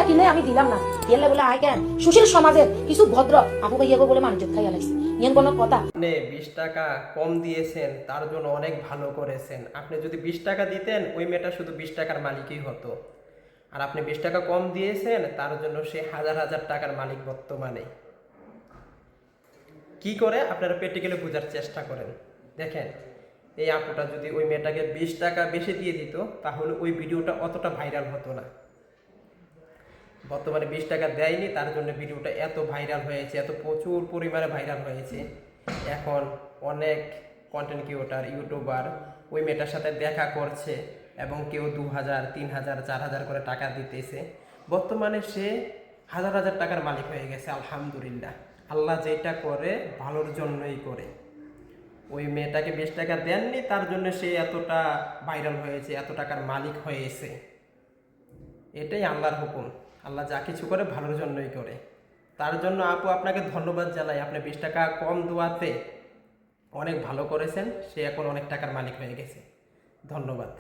কিনে আমি দিলাম না এলে বলে আয় কেন সুশীল সমাজের কিছু ভদ্র আপু ভাইয়াগো বলে মানুষ খাইয়া লাগছে নিয়েন কোনো কথা। আপনি 20 টাকা কম দিয়েছেন, তার জন্য অনেক ভালো করেছেন। আপনি যদি 20 টাকা দিতেন, ওই মেয়েটা শুধু 20 টাকার মালিকই হতো। আর আপনি 20 টাকা কম দিয়েছেন, তার জন্য সে হাজার হাজার টাকার মালিক বর্তমানে। কি করে আপনারা প্র্যাকটিক্যালি বোঝার চেষ্টা করেন। দেখেন, এই আপুটা যদি ওই মেয়েটাকে 20 টাকা বেশি দিয়ে দিত, তাহলে ওই ভিডিওটা অতটা ভাইরাল হতো না। বর্তমানে 20 টাকা দেয়নি, তার জন্য ভিডিওটা এত ভাইরাল হয়েছে, এত প্রচুর পরিমাণে ভাইরাল হয়েছে। এখন অনেক কন্টেন্ট ক্রিয়েটর, ইউটিউবার ওই মেয়েটার সাথে দেখা করছে এবং কেউ 2000, 3000, 4000 করে টাকা দিতেছে। বর্তমানে সে হাজার হাজার টাকার মালিক হয়ে গেছে। আলহামদুলিল্লাহ, আল্লাহ যেটা করে ভালোর জন্যই করে। ওই মেয়েটাকে 20 টাকা দেননি, তার জন্য সে এতটা ভাইরাল হয়েছে, এত টাকার মালিক হয়েছে। এটাই আল্লাহর হুকুম। আল্লাহ যা কিছু করে ভালোর জন্যই করে। তার জন্য আপু আপনাকে ধন্যবাদ জানাই। আপনি 20 টাকা কম দেওয়াতে অনেক ভালো করেছেন। সে এখন অনেক টাকার মালিক হয়ে গেছে। ধন্যবাদ।